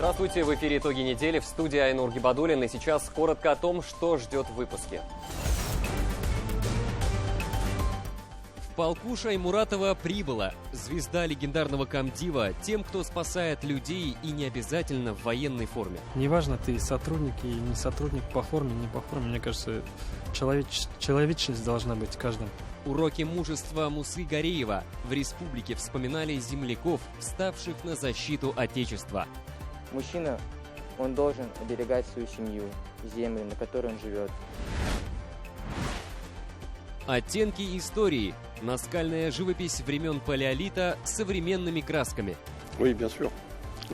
Здравствуйте, в эфире «Итоги недели», в студии Айнур Гибадуллин. И сейчас коротко о том, что ждет в выпуске. В полку Шаймуратова прибыла. Звезда легендарного комдива тем, кто спасает людей, и не обязательно в военной форме. Неважно, ты сотрудник и не сотрудник, по форме, не по форме. Мне кажется, человечность должна быть в каждом. Уроки мужества Мусы Гареева. В республике вспоминали земляков, вставших на защиту Отечества. Мужчина, он должен оберегать свою семью, землю, на которой он живет. Оттенки истории. Наскальная живопись времен палеолита с современными красками. Oui, bien sûr.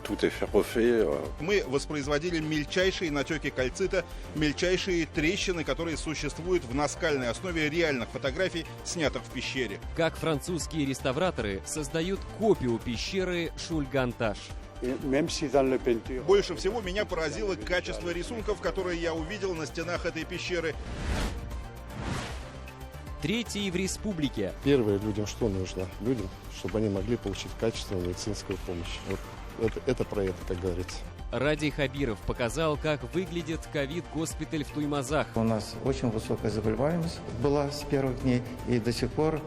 Tout est refait. Мы воспроизводили мельчайшие натеки кальцита, мельчайшие трещины, которые существуют в наскальной основе реальных фотографий, снятых в пещере. Как французские реставраторы создают копию пещеры Шульганташ. Больше всего меня поразило качество рисунков, которые я увидел на стенах этой пещеры. Третий в республике. Первое, людям что нужно? Людям, чтобы они могли получить качественную медицинскую помощь. Вот это про это, как говорится. Ради Хабиров показал, как выглядит ковид-госпиталь в Туймазах. У нас очень высокая заболеваемость была с первых дней, и до сих пор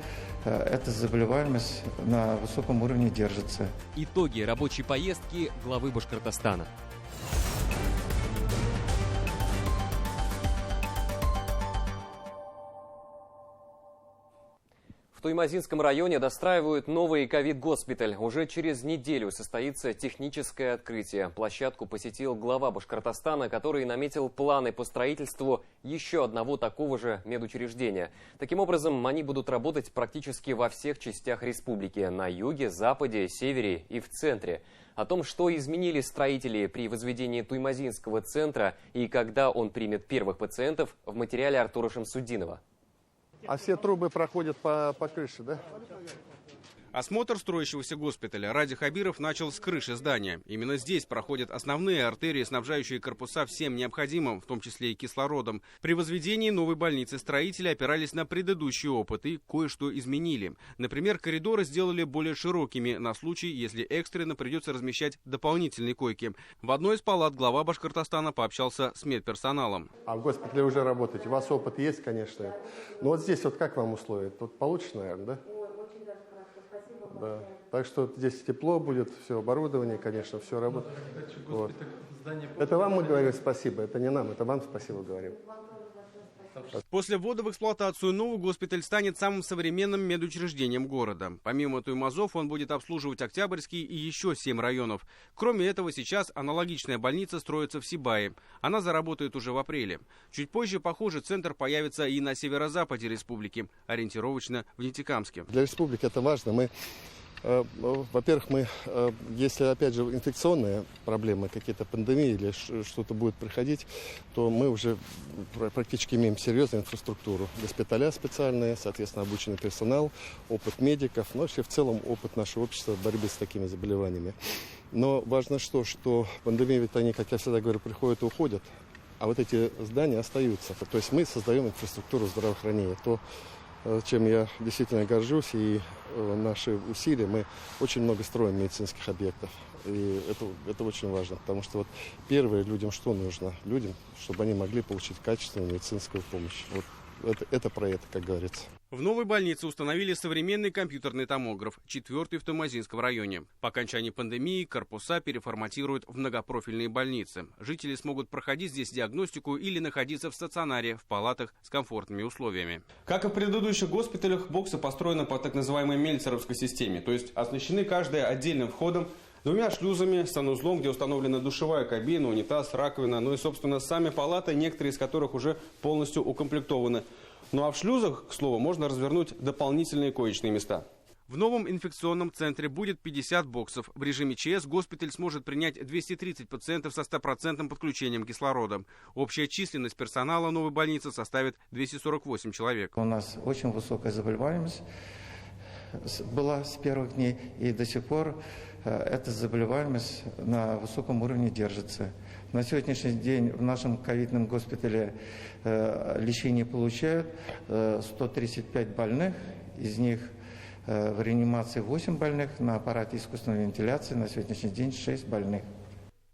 эта заболеваемость на высоком уровне держится. Итоги рабочей поездки главы Башкортостана. В Туймазинском районе достраивают новый ковид-госпиталь. Уже через неделю состоится техническое открытие. Площадку посетил глава Башкортостана, который наметил планы по строительству еще одного такого же медучреждения. Таким образом, они будут работать практически во всех частях республики – на юге, западе, севере и в центре. О том, что изменили строители при возведении Туймазинского центра и когда он примет первых пациентов, в материале Артура Шамсудинова. А все трубы проходят по крыше, да? Осмотр строящегося госпиталя Ради Хабиров начал с крыши здания. Именно здесь проходят основные артерии, снабжающие корпуса всем необходимым, в том числе и кислородом. При возведении новой больницы строители опирались на предыдущий опыт и кое-что изменили. Например, коридоры сделали более широкими на случай, если экстренно придется размещать дополнительные койки. В одной из палат глава Башкортостана пообщался с медперсоналом. А в госпитале уже работаете. У вас опыт есть, конечно. Но вот здесь вот как вам условия? Тут получше, наверное, да? Да. Так что здесь тепло будет, все оборудование, конечно, все работает. Вот. Это вам мы говорим спасибо, это не нам, это вам спасибо говорим. После ввода в эксплуатацию новый госпиталь станет самым современным медучреждением города. Помимо Туймазов он будет обслуживать Октябрьский и еще 7 районов. Кроме этого, сейчас аналогичная больница строится в Сибае. Она заработает уже в апреле. Чуть позже похожий центр появится и на северо-западе республики, ориентировочно в Нефтекамске. Для республики это важно. Во-первых, если, опять же, инфекционные проблемы, какие-то пандемии или что-то будет приходить, то мы уже практически имеем серьезную инфраструктуру. Госпиталя специальные, соответственно, обученный персонал, опыт медиков, но вообще в целом опыт нашего общества в борьбе с такими заболеваниями. Но важно что пандемии, ведь они, как я всегда говорю, приходят и уходят, а вот эти здания остаются. То есть мы создаем инфраструктуру здравоохранения. То, чем я действительно горжусь, и наши усилия, мы очень много строим медицинских объектов. И это очень важно, потому что вот первое, людям что нужно? Людям, чтобы они могли получить качественную медицинскую помощь. Вот это про это, как говорится. В новой больнице установили современный компьютерный томограф, 4-й в Туймазинском районе. По окончании пандемии корпуса переформатируют в многопрофильные больницы. Жители смогут проходить здесь диагностику или находиться в стационаре, в палатах с комфортными условиями. Как и в предыдущих госпиталях, боксы построены по так называемой мельцеровской системе, то есть оснащены каждая отдельным входом, 2 шлюзами, санузлом, где установлена душевая кабина, унитаз, раковина, ну и, собственно, сами палаты, некоторые из которых уже полностью укомплектованы. Ну а в шлюзах, к слову, можно развернуть дополнительные коечные места. В новом инфекционном центре будет 50 боксов. В режиме ЧС госпиталь сможет принять 230 пациентов со 100% подключением кислорода. Общая численность персонала новой больницы составит 248 человек. У нас очень высокая заболеваемость была с первых дней, и до сих пор эта заболеваемость на высоком уровне держится. На сегодняшний день в нашем ковидном госпитале лечение получают 135 больных, из них в реанимации 8 больных, на аппарате искусственной вентиляции на сегодняшний день 6 больных.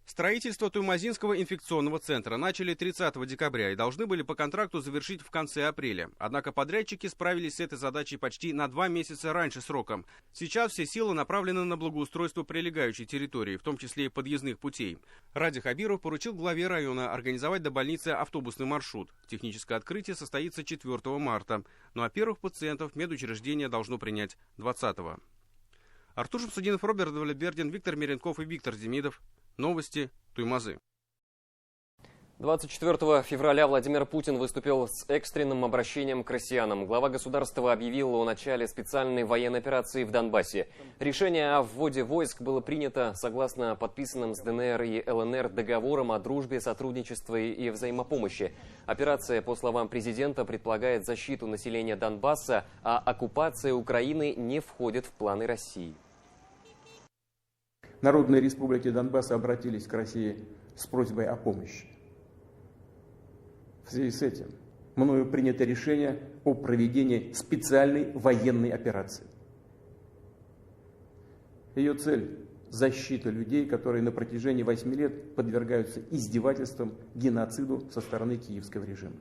Строительство Туймазинского инфекционного центра начали 30 декабря и должны были по контракту завершить в конце апреля. Однако подрядчики справились с этой задачей почти на 2 месяца раньше срока. Сейчас все силы направлены на благоустройство прилегающей территории, в том числе и подъездных путей. Ради Хабиров поручил главе района организовать до больницы автобусный маршрут. Техническое открытие состоится 4 марта. Ну а первых пациентов медучреждение должно принять 20-го. Артур Шамсудинов, Роберт Валербердин, Виктор Меренков и Виктор Демидов. Новости Туймазы. 24 февраля Владимир Путин выступил с экстренным обращением к россиянам. Глава государства объявил о начале специальной военной операции в Донбассе. Решение о вводе войск было принято согласно подписанным с ДНР и ЛНР договорам о дружбе, сотрудничестве и взаимопомощи. Операция, по словам президента, предполагает защиту населения Донбасса, а оккупация Украины не входит в планы России. Народные республики Донбасса обратились к России с просьбой о помощи. В связи с этим мною принято решение о проведении специальной военной операции. Ее цель – защита людей, которые на протяжении 8 лет подвергаются издевательствам, геноциду со стороны киевского режима.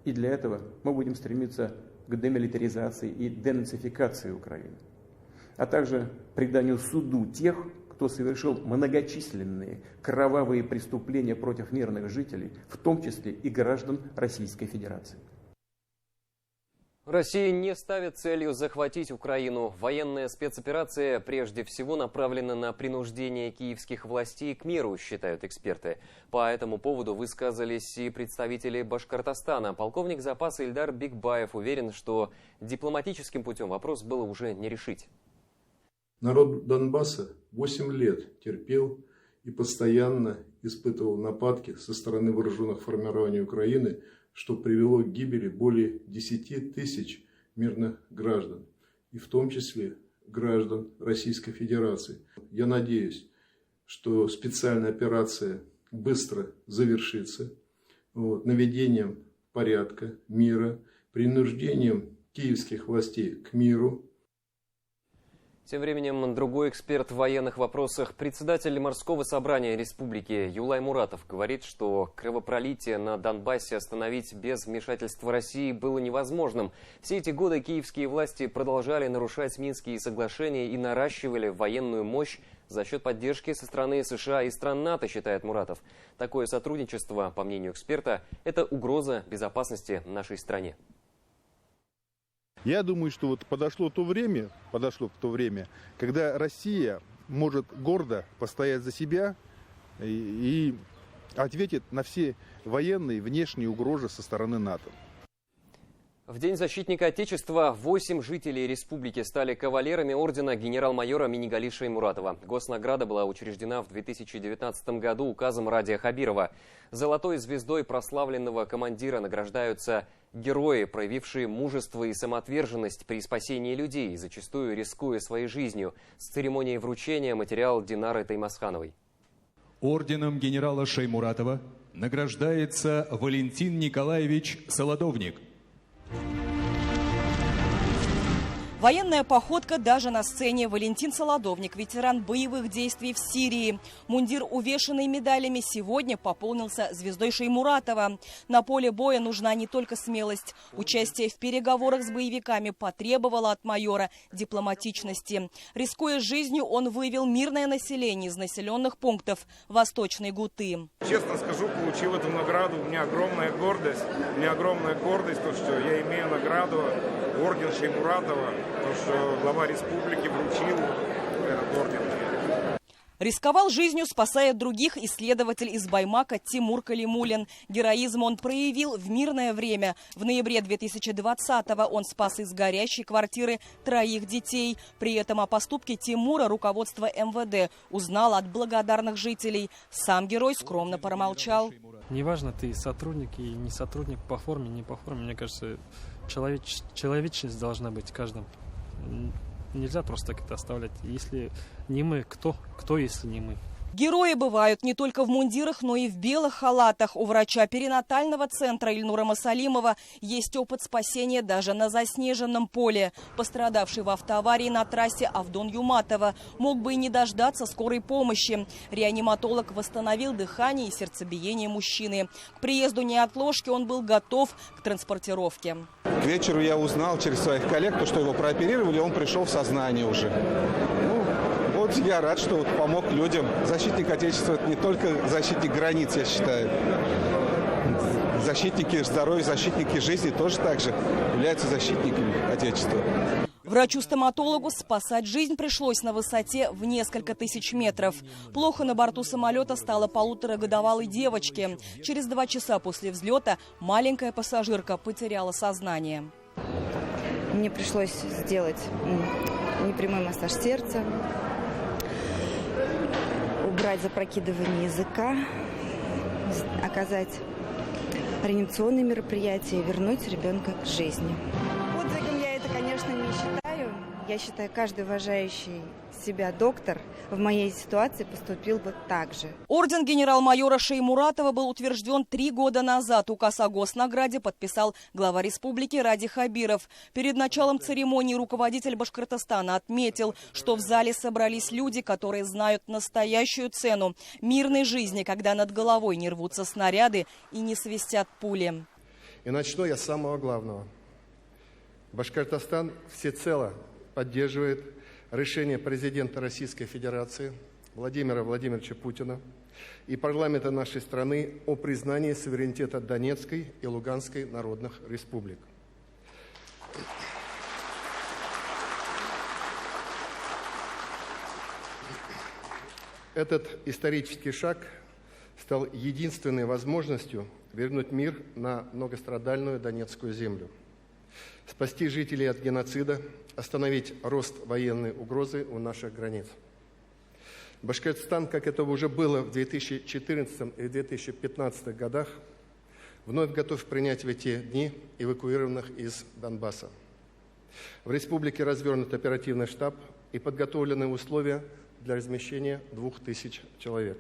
И для этого мы будем стремиться к демилитаризации и денацификации Украины, а также преданию суду тех, кто совершил многочисленные кровавые преступления против мирных жителей, в том числе и граждан Российской Федерации. Россия не ставит целью захватить Украину. Военная спецоперация прежде всего направлена на принуждение киевских властей к миру, считают эксперты. По этому поводу высказались и представители Башкортостана. Полковник запаса Ильдар Бикбаев уверен, что дипломатическим путем вопрос было уже не решить. Народ Донбасса 8 лет терпел и постоянно испытывал нападки со стороны вооруженных формирований Украины, что привело к гибели более 10 тысяч мирных граждан, и в том числе граждан Российской Федерации. Я надеюсь, что специальная операция быстро завершится наведением порядка, мира, принуждением киевских властей к миру. Тем временем другой эксперт в военных вопросах, председатель Морского собрания республики Юлай Муратов, говорит, что кровопролитие на Донбассе остановить без вмешательства России было невозможным. Все эти годы киевские власти продолжали нарушать Минские соглашения и наращивали военную мощь за счет поддержки со стороны США и стран НАТО, считает Муратов. Такое сотрудничество, по мнению эксперта, это угроза безопасности нашей стране. Я думаю, что подошло то время, когда Россия может гордо постоять за себя и ответит на все военные внешние угрозы со стороны НАТО. В День защитника Отечества 8 жителей республики стали кавалерами ордена генерал-майора Минигали Шаймуратова. Госнаграда была учреждена в 2019 году указом Радия Хабирова. Золотой звездой прославленного командира награждаются герои, проявившие мужество и самоотверженность при спасении людей, зачастую рискуя своей жизнью. С церемонией вручения материал Динары Таймасхановой. Орденом генерала Шаймуратова награждается Валентин Николаевич Солодовник. Военная походка даже на сцене. Валентин Солодовник, ветеран боевых действий в Сирии. Мундир, увешанный медалями, сегодня пополнился звездой Шаймуратова. На поле боя нужна не только смелость. Участие в переговорах с боевиками потребовало от майора дипломатичности. Рискуя жизнью, он вывел мирное население из населенных пунктов Восточной Гуты. Честно скажу, получив эту награду, у меня огромная гордость. То, что я имею награду, орден Шаймуратова. То, что глава республики вручил этот орден. Рисковал жизнью, спасая других, исследователь из Баймака Тимур Калимулин. Героизм он проявил в мирное время. В ноябре 2020-го он спас из горящей квартиры 3 детей. При этом о поступке Тимура руководство МВД узнало от благодарных жителей. Сам герой скромно промолчал. Неважно, ты сотрудник и не сотрудник, по форме, не по форме. Мне кажется, человечность должна быть в каждом. Нельзя просто так это оставлять. Если не мы, кто если не мы? Герои бывают не только в мундирах, но и в белых халатах. У врача перинатального центра Ильнура Масалимова есть опыт спасения даже на заснеженном поле. Пострадавший в автоаварии на трассе Авдон Юматова мог бы и не дождаться скорой помощи. Реаниматолог восстановил дыхание и сердцебиение мужчины. К приезду неотложки он был готов к транспортировке. К вечеру я узнал через своих коллег, что его прооперировали, он пришел в сознание уже. Вот я рад, что помог людям. Защитник Отечества – это не только защитник границ, я считаю. Защитники здоровья, защитники жизни тоже так же являются защитниками Отечества. Врачу-стоматологу спасать жизнь пришлось на высоте в несколько тысяч метров. Плохо на борту самолета стало 1,5-годовалой девочке. Через 2 часа после взлета маленькая пассажирка потеряла сознание. Мне пришлось сделать непрямой массаж сердца, убрать запрокидывание языка, оказать реанимационные мероприятия, вернуть ребенка к жизни. Подвигом я это, конечно, не считаю. Я считаю, каждый уважающий себя доктор в моей ситуации поступил бы так же. Орден генерал-майора Шеймуратова был утвержден 3 года назад. Указ о госнаграде подписал глава республики Ради Хабиров. Перед началом церемонии руководитель Башкортостана отметил, что в зале собрались люди, которые знают настоящую цену мирной жизни, когда над головой не рвутся снаряды и не свистят пули. И начну я с самого главного. Башкортостан всецело поддерживает решение президента Российской Федерации Владимира Владимировича Путина и парламента нашей страны о признании суверенитета Донецкой и Луганской народных республик. Этот исторический шаг стал единственной возможностью вернуть мир на многострадальную Донецкую землю, спасти жителей от геноцида, остановить рост военной угрозы у наших границ. Башкортостан, как это уже было в 2014 и 2015 годах, вновь готов принять в эти дни эвакуированных из Донбасса. В республике развернут оперативный штаб и подготовлены условия для размещения 2000 человек.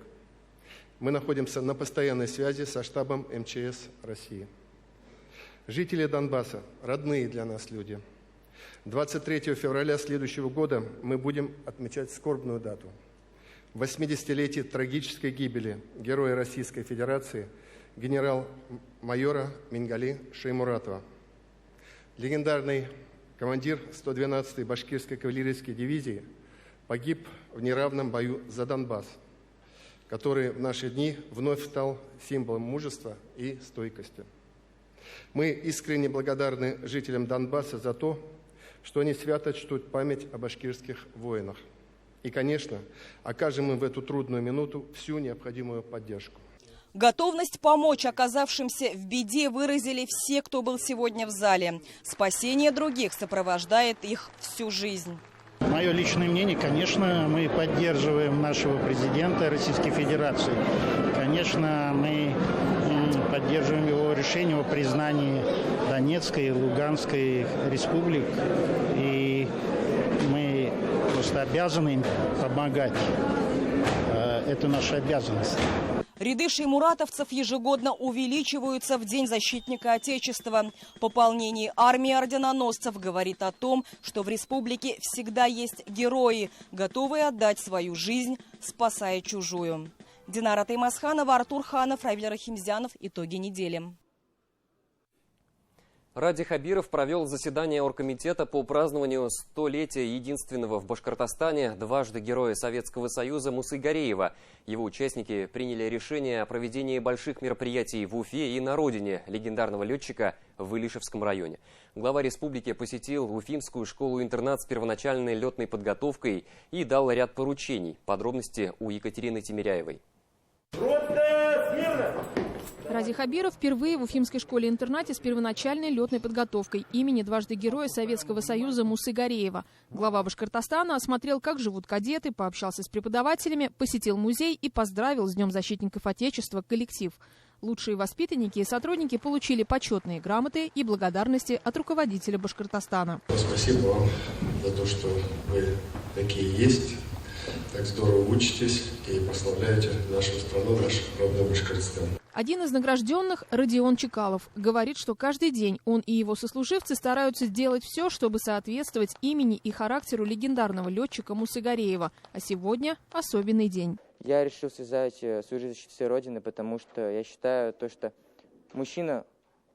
Мы находимся на постоянной связи со штабом МЧС России. Жители Донбасса, родные для нас люди, 23 февраля следующего года мы будем отмечать скорбную дату. 80-летие трагической гибели героя Российской Федерации генерал-майора Мингали Шеймуратова. Легендарный командир 112-й башкирской кавалерийской дивизии погиб в неравном бою за Донбасс, который в наши дни вновь стал символом мужества и стойкости. Мы искренне благодарны жителям Донбасса за то, что они свято чтут память о башкирских воинах. И, конечно, окажем им в эту трудную минуту всю необходимую поддержку. Готовность помочь оказавшимся в беде выразили все, кто был сегодня в зале. Спасение других сопровождает их всю жизнь. Мое личное мнение, конечно, мы поддерживаем нашего президента Российской Федерации. Конечно, мы поддерживаем его решение о признании Донецкой и Луганской республик. И мы просто обязаны им помогать. Это наша обязанность. Ряды шеймуратовцев ежегодно увеличиваются в День защитника Отечества. Пополнение армии орденоносцев говорит о том, что в республике всегда есть герои, готовые отдать свою жизнь, спасая чужую. Динара Таймасханова, Артур Ханов, Равиль Рахимзянов. Итоги недели. Ради Хабиров провел заседание оргкомитета по празднованию 100-летия единственного в Башкортостане дважды Героя Советского Союза Мусы Гареева. Его участники приняли решение о проведении больших мероприятий в Уфе и на родине легендарного летчика в Илишевском районе. Глава республики посетил Уфимскую школу-интернат с первоначальной летной подготовкой и дал ряд поручений. Подробности у Екатерины Тимиряевой. Ради Хабиров впервые в Уфимской школе-интернате с первоначальной летной подготовкой имени дважды Героя Советского Союза Мусы Гареева. Глава Башкортостана осмотрел, как живут кадеты, пообщался с преподавателями, посетил музей и поздравил с Днем защитников Отечества коллектив. Лучшие воспитанники и сотрудники получили почетные грамоты и благодарности от руководителя Башкортостана. Спасибо вам за то, что вы такие есть. так здорово учитесь и прославляете нашу страну, наш родной Башкортостан. Один из награжденных, Родион Чекалов, говорит, что каждый день он и его сослуживцы стараются сделать все, чтобы соответствовать имени и характеру легендарного летчика Мусыгареева. А сегодня особенный день. Я решил связать свою жизнь с защитой Родины, потому что я считаю, что мужчина,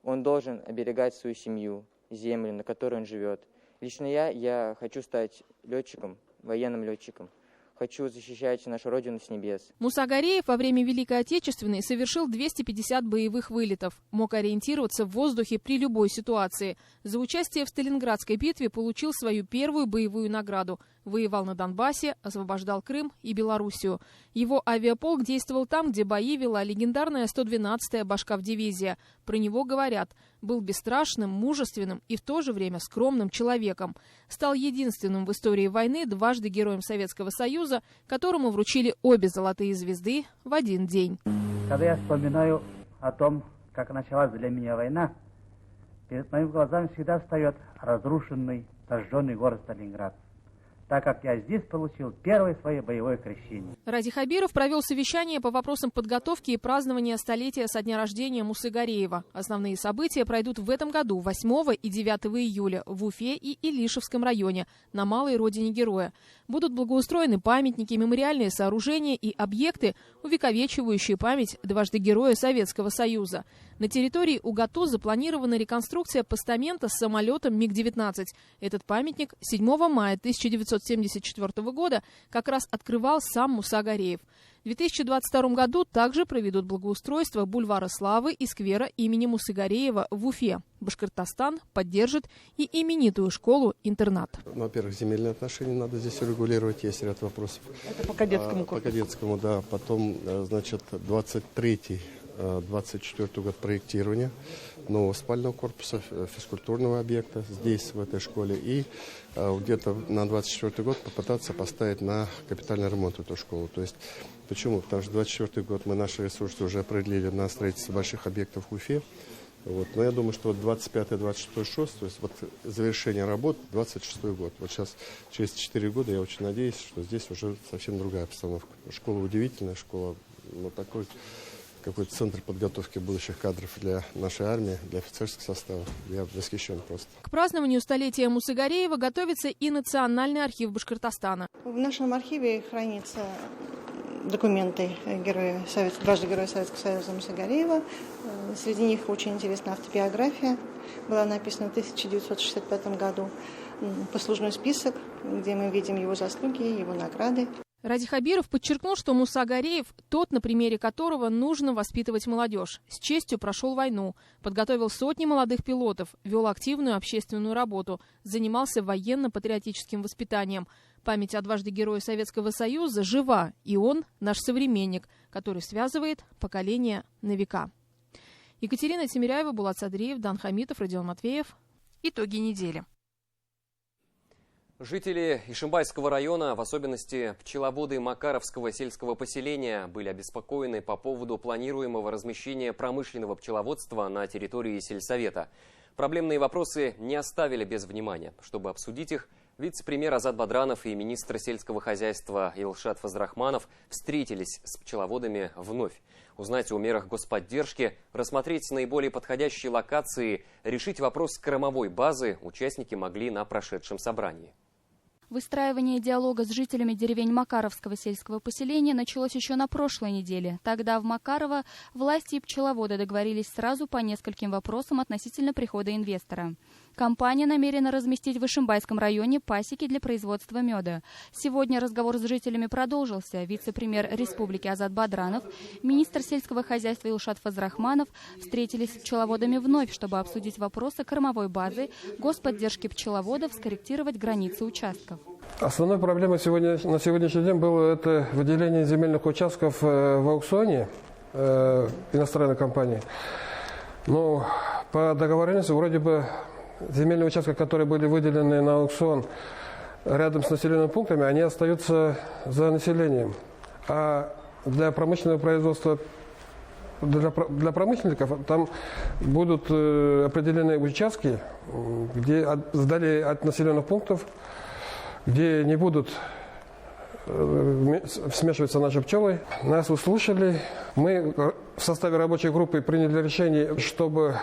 он должен оберегать свою семью, землю, на которой он живет. Лично я хочу стать летчиком, военным летчиком. Хочу защищать нашу Родину с небес. Мусыгареев во время Великой Отечественной совершил 250 боевых вылетов. Мог ориентироваться в воздухе при любой ситуации. За участие в Сталинградской битве получил свою первую боевую награду. Воевал на Донбассе, освобождал Крым и Белоруссию. Его авиаполк действовал там, где бои вела легендарная 112-я Башкав-дивизия. Про него говорят, был бесстрашным, мужественным и в то же время скромным человеком. Стал единственным в истории войны дважды героем Советского Союза, которому вручили обе золотые звезды в один день. Когда я вспоминаю о том, как началась для меня война, перед моими глазами всегда встает разрушенный, сожженный город Сталинград, так как я здесь получил первое свое боевое крещение. Ради Хабиров провел совещание по вопросам подготовки и празднования столетия со дня рождения Мусыгареева. Основные события пройдут в этом году 8 и 9 июля в Уфе и Илишевском районе, на малой родине героя. Будут благоустроены памятники, мемориальные сооружения и объекты, увековечивающие память дважды героя Советского Союза. На территории УГАТУ запланирована реконструкция постамента с самолетом МиГ-19. Этот памятник 7 мая 1974 года как раз открывал сам Мусыгареев. В 2022 году также проведут благоустройство бульвара Славы и сквера имени Мусыгареева в Уфе. Башкортостан поддержит и именитую школу-интернат. Во-первых, земельные отношения надо здесь урегулировать, есть ряд вопросов. Это по кадетскому корпусу? По кадетскому, да. Потом, значит, 23-24 год проектирования нового спального корпуса, физкультурного объекта здесь, в этой школе. И где-то на 24 год попытаться поставить на капитальный ремонт эту школу. То есть, почему? Потому что 24 год мы наши ресурсы уже определили на строительство больших объектов в Уфе. Вот. Но я думаю, что 25, 26, 6, то есть вот завершение работ 26 год. Вот сейчас, через 4 года, я очень надеюсь, что здесь уже совсем другая обстановка. Школа удивительная, школа, вот такой какой-то центр подготовки будущих кадров для нашей армии, для офицерского состава. Я восхищен просто. К празднованию столетия Мусыгареева готовится и Национальный архив Башкортостана. В нашем архиве хранятся документы дважды Героя Советского Союза Мусыгареева. Среди них очень интересная автобиография. Была написана в 1965 году. Послужной список, где мы видим его заслуги, его награды. Ради Хабиров подчеркнул, что Мусыгареев тот, на примере которого нужно воспитывать молодежь. С честью прошел войну, подготовил сотни молодых пилотов, вел активную общественную работу, занимался военно-патриотическим воспитанием. Память о дважды Герое Советского Союза жива, и он наш современник, который связывает поколения на века. Екатерина Тимиряева, Булат Садриев, Дан Хамитов, Родион Матвеев. Итоги недели. Жители Ишимбайского района, в особенности пчеловоды Макаровского сельского поселения, были обеспокоены по поводу планируемого размещения промышленного пчеловодства на территории сельсовета. Проблемные вопросы не оставили без внимания. Чтобы обсудить их, вице-премьер Азат Бадранов и министр сельского хозяйства Илшат Фазрахманов встретились с пчеловодами вновь. Узнать о мерах господдержки, рассмотреть наиболее подходящие локации, решить вопрос кормовой базы участники могли на прошедшем собрании. Выстраивание диалога с жителями деревень Макаровского сельского поселения началось еще на прошлой неделе. Тогда в Макарово власти и пчеловоды договорились сразу по нескольким вопросам относительно прихода инвестора. Компания намерена разместить в Ишимбайском районе пасеки для производства меда. Сегодня разговор с жителями продолжился. Вице-премьер республики Азат Бадранов, министр сельского хозяйства Илшат Фазрахманов встретились с пчеловодами вновь, чтобы обсудить вопросы кормовой базы, господдержки пчеловодов, скорректировать границы участков. Основной проблемой на сегодняшний день было это выделение земельных участков в аукционе иностранной компании. Но по договоренности вроде бы земельные участки, которые были выделены на аукцион рядом с населенными пунктами, они остаются за населением. А для промышленного производства, для промышленников там будут определены участки, где вдали от населенных пунктов, где не будут смешивается нашей пчелой. Нас услышали. Мы в составе рабочей группы приняли решение, чтобы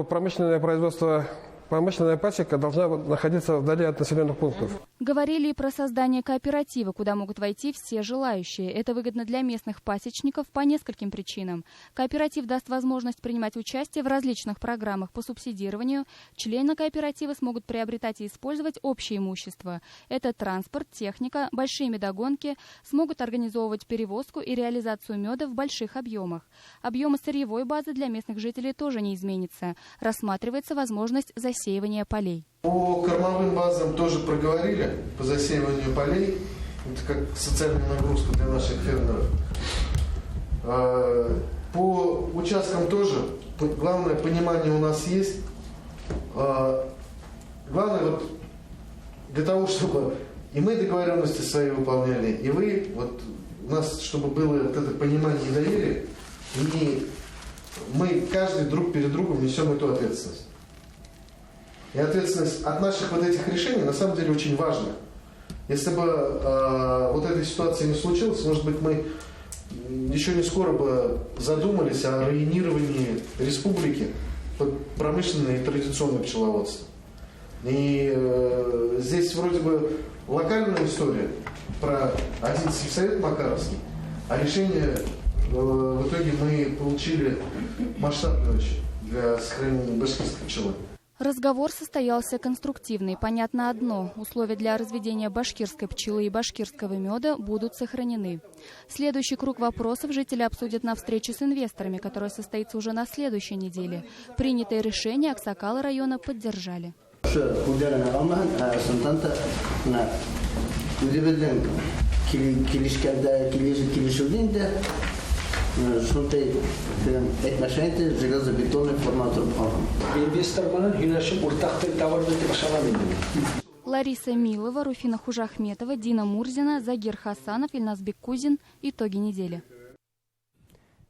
промышленное производство, промышленная пасека должна находиться вдали от населенных пунктов. Говорили и про создание кооператива, куда могут войти все желающие. Это выгодно для местных пасечников по нескольким причинам. Кооператив даст возможность принимать участие в различных программах по субсидированию. Члены кооператива смогут приобретать и использовать общее имущество. Это транспорт, техника, большие медогонки, смогут организовывать перевозку и реализацию меда в больших объемах. Объемы сырьевой базы для местных жителей тоже не изменится. Рассматривается возможность засеивания полей. По кормовым базам тоже проговорили, по засеиванию полей, это как социальная нагрузка для наших фермеров. По участкам тоже, главное, понимание у нас есть. Главное, вот, для того, чтобы и мы договоренности свои выполняли, и вы, вот, у нас, чтобы было вот это понимание и доверие, и мы каждый друг перед другом несем эту ответственность. И ответственность от наших вот этих решений на самом деле очень важна. Если бы вот этой ситуации не случилось, может быть, мы еще не скоро бы задумались о руинировании республики под промышленное и традиционное пчеловодство. И здесь вроде бы локальная история про один сельсовет Макаровский, а решение в итоге мы получили масштабное очень для сохранения башкирской пчелы. Разговор состоялся конструктивный. Понятно одно – условия для разведения башкирской пчелы и башкирского меда будут сохранены. Следующий круг вопросов жители обсудят на встрече с инвесторами, которая состоится уже на следующей неделе. Принятое решение Аксакалы района поддержали. Лариса Милова, Руфина Хужахметова, Дина Мурзина, Загир Хасанов, Ильназбек Кузин. Итоги недели.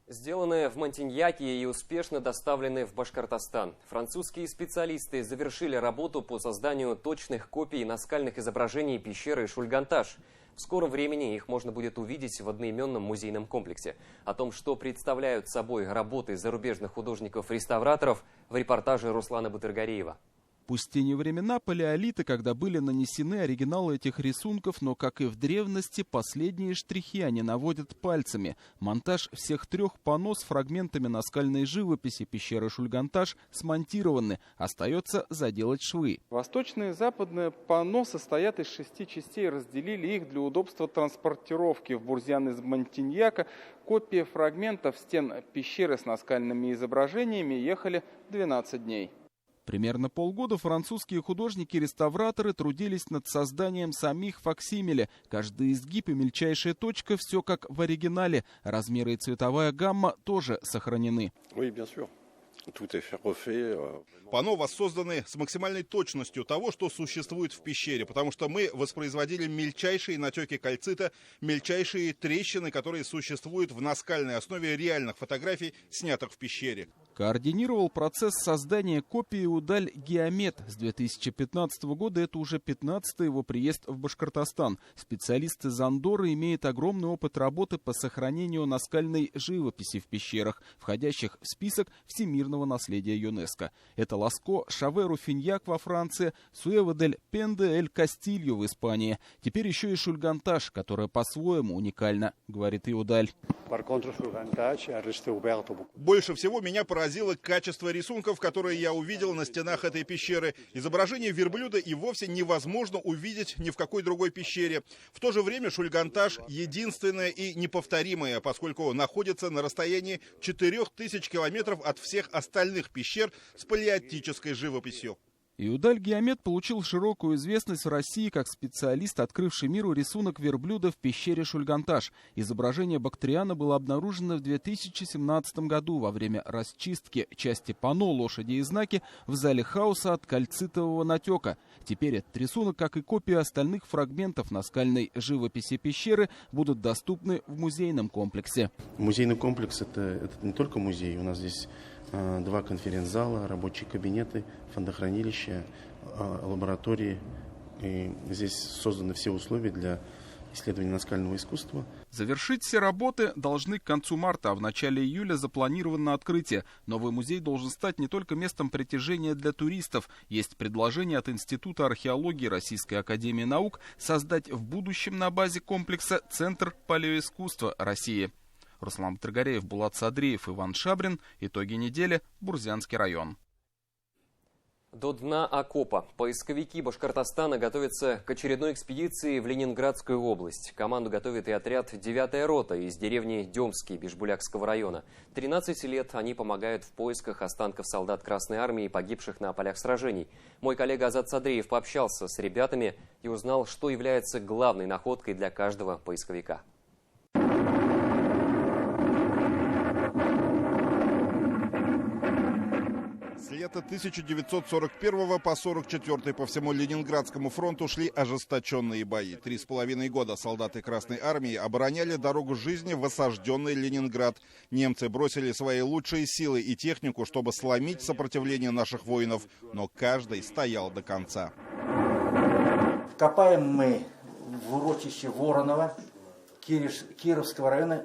Сделанные в Монтиньяке и успешно доставленные в Башкортостан. Французские специалисты завершили работу по созданию точных копий наскальных изображений пещеры Шульганташ. В скором времени их можно будет увидеть в одноименном музейном комплексе. О том, что представляют собой работы зарубежных художников-реставраторов, в репортаже Руслана Батыргариева. Пусть те не времена палеолита, когда были нанесены оригиналы этих рисунков, но, как и в древности, последние штрихи они наводят пальцами. Монтаж всех трех панно с фрагментами наскальной живописи пещеры Шульганташ смонтированы. Остается заделать швы. Восточное и западное панно состоят из 6 частей. Разделили их для удобства транспортировки. В Бурзян из Монтиньяка копии фрагментов стен пещеры с наскальными изображениями ехали 12 дней. Примерно полгода французские художники-реставраторы трудились над созданием самих факсимиле. Каждый изгиб и мельчайшая точка – все как в оригинале. Размеры и цветовая гамма тоже сохранены. Панно воссозданы с максимальной точностью того, что существует в пещере, потому что мы воспроизводили мельчайшие натеки кальцита, мельчайшие трещины, которые существуют в наскальной основе реальных фотографий, снятых в пещере. Координировал процесс создания копии Удаль Геомет. С 2015 года это уже 15-й его приезд в Башкортостан. Специалист из Андорры имеет огромный опыт работы по сохранению наскальной живописи в пещерах, входящих в список всемирного наследия ЮНЕСКО. Это Ласко, Шаве, Руфиньяк во Франции, Суэва дель Пенде, Эль Кастильо в Испании. Теперь еще и Шульганташ, которая по-своему уникальна, говорит Иудаль. Больше всего меня поразило качество рисунков, которые я увидел на стенах этой пещеры. Изображение верблюда и вовсе невозможно увидеть ни в какой другой пещере. В то же время Шульганташ единственное и неповторимое, поскольку находится на расстоянии 4000 километров от всех остальных пещер с палеолитической живописью. Иудаль Геомет получил широкую известность в России как специалист, открывший миру рисунок верблюда в пещере Шульганташ. Изображение Бактриана было обнаружено в 2017 году во время расчистки части панно «Лошади и знаки» в зале хаоса от кальцитового натека. Теперь этот рисунок, как и копии остальных фрагментов наскальной живописи пещеры, будут доступны в музейном комплексе. Музейный комплекс – это не только музей, у нас здесь 2 конференц-зала, рабочие кабинеты, фондохранилища, лаборатории, И здесь созданы все условия для исследования наскального искусства. Завершить все работы должны к концу марта, а в начале июля запланировано открытие. Новый музей должен стать не только местом притяжения для туристов. Есть предложение от Института археологии Российской академии наук создать в будущем на базе комплекса Центр палеоискусства России. Руслан Батыргареев, Булат Садриев, Иван Шабрин. Итоги недели. Бурзянский район. До дна окопа. Поисковики Башкортостана готовятся к очередной экспедиции в Ленинградскую область. Команду готовит и отряд 9-я рота из деревни Демский Бишбулякского района. 13 лет они помогают в поисках останков солдат Красной Армии, погибших на полях сражений. Мой коллега Азат Садриев пообщался с ребятами и узнал, что является главной находкой для каждого поисковика. С лета 1941 по 1944 по всему Ленинградскому фронту шли ожесточенные бои. 3,5 года солдаты Красной Армии обороняли дорогу жизни в осажденный Ленинград. Немцы бросили свои лучшие силы и технику, чтобы сломить сопротивление наших воинов, но каждый стоял до конца. Копаем мы в урочище Воронова Кировского района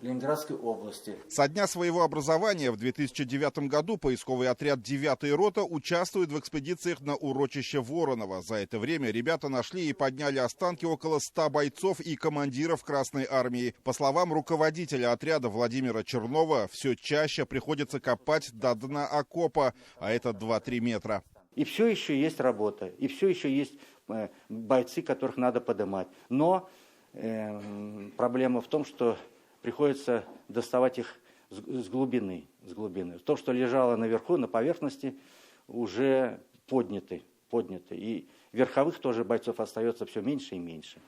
Ленинградской области. Со дня своего образования в 2009 году поисковый отряд 9-я рота участвует в экспедициях на урочище Воронова. За это время ребята нашли и подняли останки около 100 бойцов и командиров Красной Армии. По словам руководителя отряда Владимира Чернова, все чаще приходится копать до дна окопа, а это 2-3 метра. И все еще есть работа, и все еще есть бойцы, которых надо поднимать. Но проблема в том, что приходится доставать их с глубины. То, что лежало наверху, на поверхности, уже подняты. И верховых тоже бойцов остается все меньше и меньше.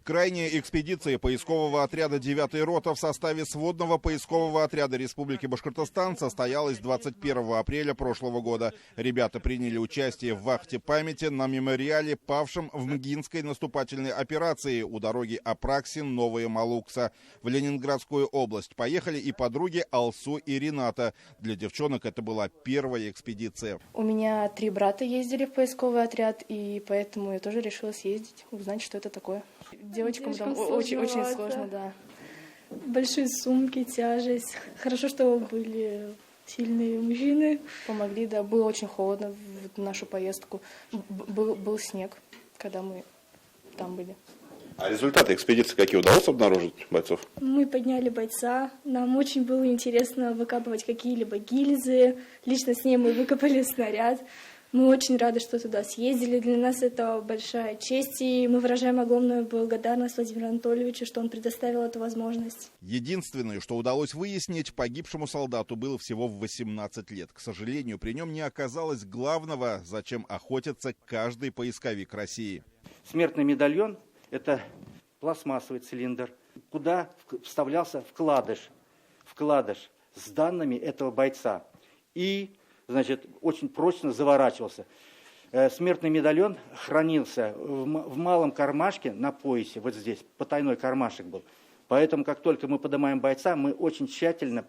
Крайняя экспедиция поискового отряда 9-й рота в составе сводного поискового отряда Республики Башкортостан состоялась 21 апреля прошлого года. Ребята приняли участие в вахте памяти на мемориале павшим в Мгинской наступательной операции у дороги Апраксин-Новая Малукса. В Ленинградскую область поехали и подруги Алсу и Рената. Для девчонок это была первая экспедиция. У меня 3 брата ездили в поисковый отряд, и поэтому я тоже решила съездить, узнать, что это такое. Девочкам там очень сложно, да. Большие сумки, тяжесть. Хорошо, что были сильные мужчины. Помогли, да. Было очень холодно в нашу поездку. Был снег, когда мы там были. А результаты экспедиции какие? Удалось обнаружить бойцов? Мы подняли бойца. Нам очень было интересно выкапывать какие-либо гильзы. Лично с ней мы выкопали снаряд. Мы очень рады, что туда съездили. Для нас это большая честь, и мы выражаем огромную благодарность Владимиру Анатольевичу, что он предоставил эту возможность. Единственное, что удалось выяснить, погибшему солдату было всего в 18 лет. К сожалению, при нем не оказалось главного, зачем охотится каждый поисковик России. Смертный медальон – это пластмассовый цилиндр, куда вставлялся вкладыш с данными этого бойца. И очень прочно заворачивался. Смертный медальон хранился в малом кармашке на поясе, вот здесь, потайной кармашек был. Поэтому, как только мы поднимаем бойца, мы очень тщательно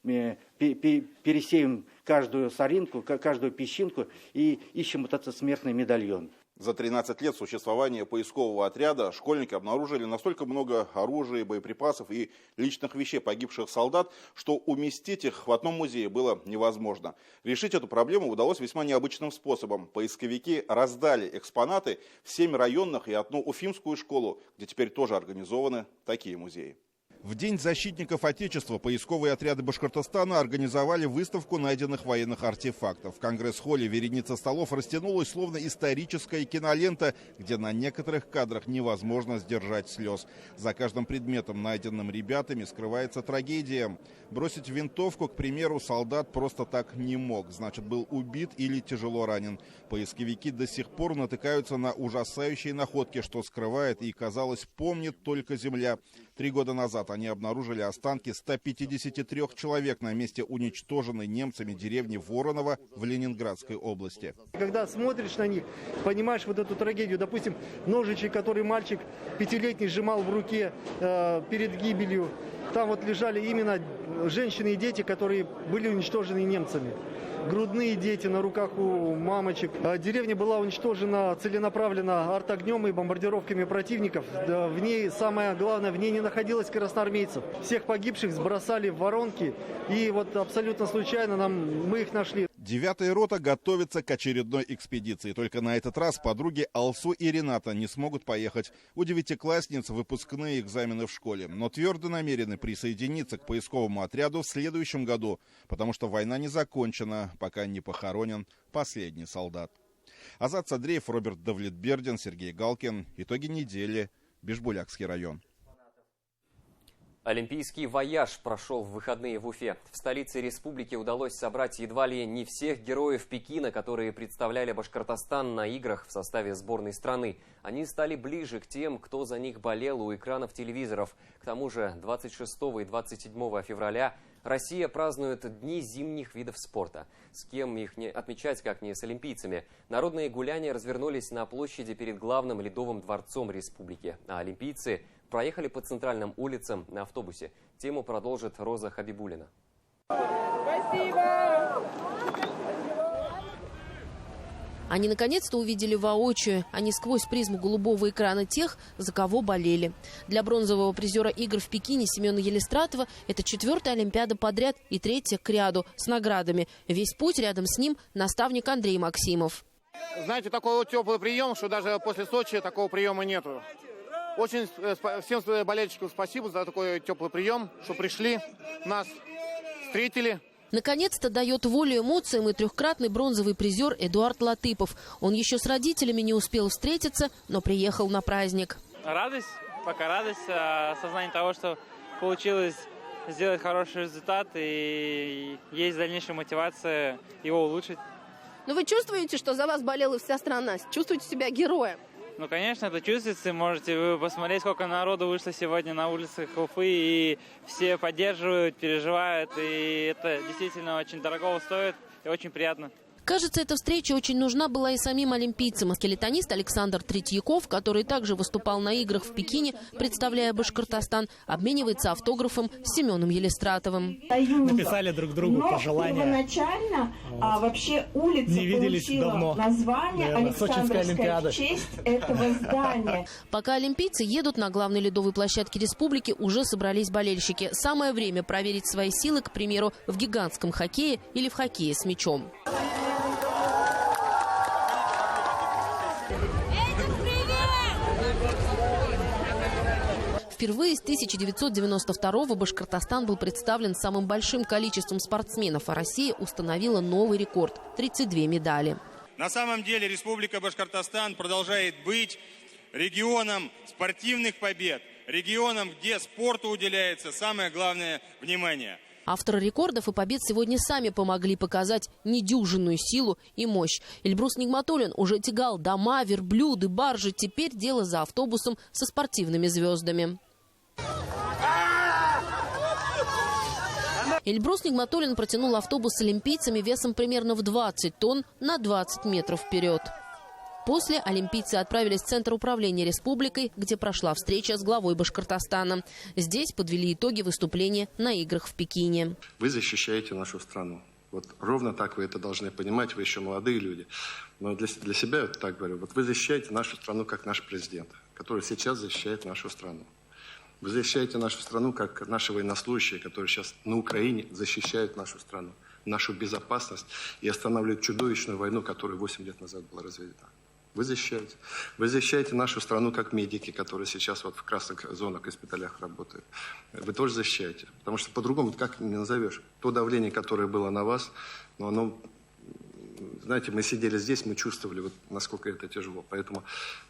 пересеем каждую соринку, каждую песчинку и ищем вот этот смертный медальон. За 13 лет существования поискового отряда школьники обнаружили настолько много оружия, боеприпасов и личных вещей погибших солдат, что уместить их в одном музее было невозможно. Решить эту проблему удалось весьма необычным способом. Поисковики раздали экспонаты в 7 районных и одну уфимскую школу, где теперь тоже организованы такие музеи. В День защитников Отечества поисковые отряды Башкортостана организовали выставку найденных военных артефактов. В Конгресс-холле вереница столов растянулась, словно историческая кинолента, где на некоторых кадрах невозможно сдержать слез. За каждым предметом, найденным ребятами, скрывается трагедия. Бросить винтовку, к примеру, солдат просто так не мог. Значит, был убит или тяжело ранен. Поисковики до сих пор натыкаются на ужасающие находки, что скрывает и, казалось, помнит только земля. 3 года назад они обнаружили останки 153 человек на месте уничтоженной немцами деревни Воронова в Ленинградской области. Когда смотришь на них, понимаешь вот эту трагедию. Допустим, ножичек, который мальчик 5-летний сжимал в руке перед гибелью. Там вот лежали именно женщины и дети, которые были уничтожены немцами. Грудные дети на руках у мамочек. Деревня была уничтожена целенаправленно артогнем и бомбардировками противников. В ней, самое главное, в ней не находилось красноармейцев. Всех погибших сбросали в воронки, и вот абсолютно случайно мы их нашли. 9-я рота готовится к очередной экспедиции. Только на этот раз подруги Алсу и Рената не смогут поехать. У 9-классниц выпускные экзамены в школе. Но твердо намерены присоединиться к поисковому отряду в следующем году, потому что война не закончена, пока не похоронен последний солдат. Азат Садреев, Роберт Давлетбердин, Сергей Галкин. Итоги недели. Бишбулякский район. Олимпийский вояж прошел в выходные в Уфе. В столице республики удалось собрать едва ли не всех героев Пекина, которые представляли Башкортостан на играх в составе сборной страны. Они стали ближе к тем, кто за них болел у экранов телевизоров. К тому же 26 и 27 февраля Россия празднует Дни зимних видов спорта. С кем их не отмечать, как не с олимпийцами. Народные гуляния развернулись на площади перед главным ледовым дворцом республики. А олимпийцы проехали по центральным улицам на автобусе. Тему продолжит Роза Хабибулина. Спасибо! Они наконец-то увидели воочию, а не сквозь призму голубого экрана тех, за кого болели. Для бронзового призера игр в Пекине Семена Елистратова это 4-я Олимпиада подряд и 3-я к ряду с наградами. Весь путь рядом с ним наставник Андрей Максимов. Знаете, такой вот теплый прием, что даже после Сочи такого приема нету. Очень всем болельщикам спасибо за такой теплый прием, что пришли, нас встретили. Наконец-то дает волю эмоциям и 3-кратный бронзовый призер Эдуард Латыпов. Он еще с родителями не успел встретиться, но приехал на праздник. Радость, пока радость, осознание того, что получилось сделать хороший результат и есть дальнейшая мотивация его улучшить. Но вы чувствуете, что за вас болела вся страна? Чувствуете себя героем? Ну, конечно, это чувствуется. Можете вы посмотреть, сколько народу вышло сегодня на улицах Уфы, и все поддерживают, переживают, и это действительно очень дорого стоит и очень приятно. Кажется, эта встреча очень нужна была и самим олимпийцам. Скелетонист Александр Третьяков, который также выступал на играх в Пекине, представляя Башкортостан, обменивается автографом с Семеном Елистратовым. Написали друг другу пожелания. Первоначально вообще улица не виделись получила давно. Название Александровская в честь этого здания. Пока олимпийцы едут на главной ледовой площадке республики, уже собрались болельщики. Самое время проверить свои силы, к примеру, в гигантском хоккее или в хоккее с мячом. Впервые с 1992-го Башкортостан был представлен самым большим количеством спортсменов, а Россия установила новый рекорд – 32 медали. На самом деле Республика Башкортостан продолжает быть регионом спортивных побед, регионом, где спорту уделяется самое главное внимание. Авторы рекордов и побед сегодня сами помогли показать недюжинную силу и мощь. Эльбрус Нигматуллин уже тягал дома, верблюды, баржи. Теперь дело за автобусом со спортивными звездами. Эльбрус Нигматуллин протянул автобус с олимпийцами весом примерно в 20 тонн на 20 метров вперед. После олимпийцы отправились в Центр управления республикой, где прошла встреча с главой Башкортостана. Здесь подвели итоги выступления на играх в Пекине. Вы защищаете нашу страну. Вот ровно так вы это должны понимать, вы еще молодые люди. Но для себя я так говорю. Вот вы защищаете нашу страну, как наш президент, который сейчас защищает нашу страну. Вы защищаете нашу страну, как наши военнослужащие, которые сейчас на Украине защищают нашу страну, нашу безопасность и останавливают чудовищную войну, которая 8 лет назад была разведена. Вы защищаете. Вы защищаете нашу страну как медики, которые сейчас вот в красных зонах и госпиталях работают. Вы тоже защищаете. Потому что по-другому как не назовешь. То давление, которое было на вас, но оно... Знаете, мы сидели здесь, мы чувствовали, вот, насколько это тяжело. Поэтому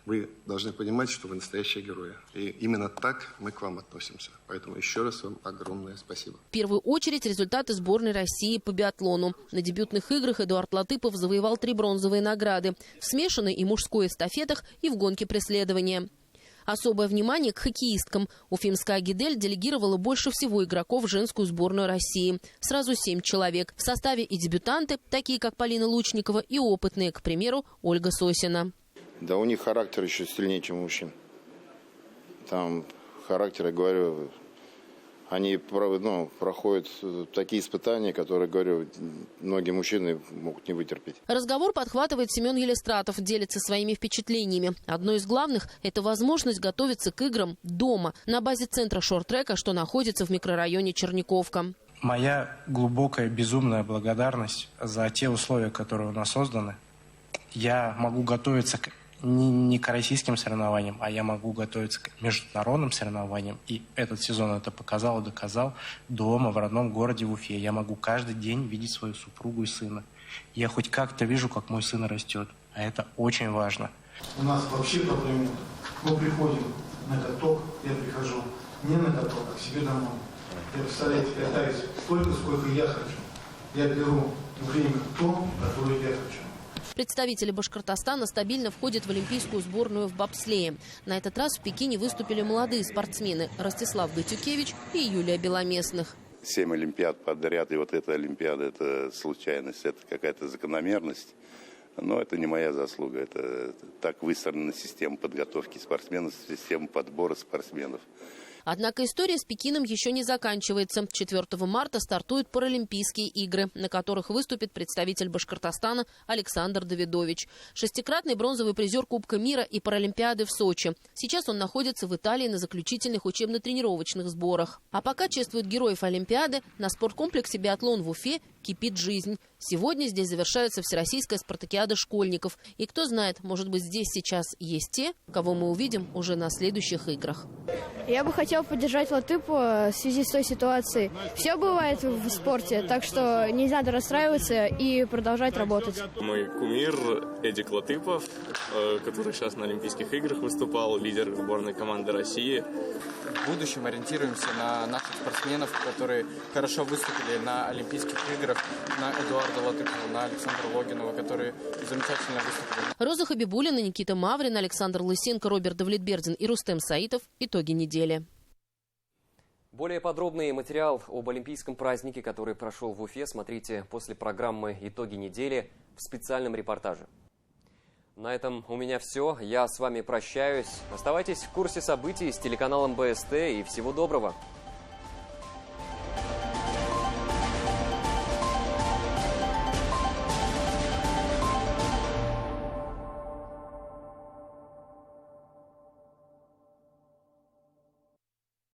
вы должны понимать, что вы настоящие герои. И именно так мы к вам относимся. Поэтому еще раз вам огромное спасибо. В первую очередь результаты сборной России по биатлону. На дебютных играх Эдуард Латыпов завоевал 3 бронзовые награды. В смешанной и мужской эстафетах и в гонке преследования. Особое внимание к хоккеисткам. Уфимская «Агидель» делегировала больше всего игроков в женскую сборную России. Сразу 7 человек. В составе и дебютанты, такие как Полина Лучникова, и опытные, к примеру, Ольга Сосина. Да у них характер еще сильнее, чем у мужчин. Там характер, я говорю, Они проходят такие испытания, которые, говорю, многие мужчины могут не вытерпеть. Разговор подхватывает Семен Елистратов, делится своими впечатлениями. Одно из главных – это возможность готовиться к играм дома, на базе центра шорт-трека, что находится в микрорайоне Черниковка. Моя глубокая, безумная благодарность за те условия, которые у нас созданы. Я могу готовиться не к российским соревнованиям, а я могу готовиться к международным соревнованиям. И этот сезон это показал и доказал. Дома, в родном городе в Уфе, я могу каждый день видеть свою супругу и сына. Я хоть как-то вижу, как мой сын растет. А это очень важно. У нас вообще проблем нет. Мы приходим на каток, я прихожу не на каток, а к себе домой. Я, представляете, катаюсь столько, сколько я хочу. Я беру время то, которое я хочу. Представители Башкортостана стабильно входят в олимпийскую сборную в бобслее. На этот раз в Пекине выступили молодые спортсмены Ростислав Гатюкевич и Юлия Беломестных. 7 олимпиад подряд, и вот эта олимпиада – это случайность, это какая-то закономерность. Но это не моя заслуга, это так выстроена система подготовки спортсменов, система подбора спортсменов. Однако история с Пекином еще не заканчивается. 4 марта стартуют Паралимпийские игры, на которых выступит представитель Башкортостана Александр Давидович. 6-кратный бронзовый призер Кубка мира и Паралимпиады в Сочи. Сейчас он находится в Италии на заключительных учебно-тренировочных сборах. А пока чествуют героев Олимпиады, на спорткомплексе «Биатлон» в Уфе кипит жизнь. Сегодня здесь завершается Всероссийская спартакиада школьников. И кто знает, может быть, здесь сейчас есть те, кого мы увидим уже на следующих играх. Я бы хотел поддержать Латыпу в связи с той ситуацией. Все бывает в спорте, так что не надо расстраиваться и продолжать работать. Мой кумир Эдик Латыпов, который сейчас на Олимпийских играх выступал, лидер сборной команды России. В будущем ориентируемся на наших спортсменов, которые хорошо выступили на Олимпийских играх, на Эдуарда Латыпова, на Александра Логинова, которые замечательно выступили. Роза Хабибулина, Никита Маврин, Александр Лысенко, Роберт Давлетбердин и Рустем Саитов. Итоги недели. Более подробный материал об олимпийском празднике, который прошел в Уфе, смотрите после программы «Итоги недели» в специальном репортаже. На этом у меня все. Я с вами прощаюсь. Оставайтесь в курсе событий с телеканалом БСТ и всего доброго.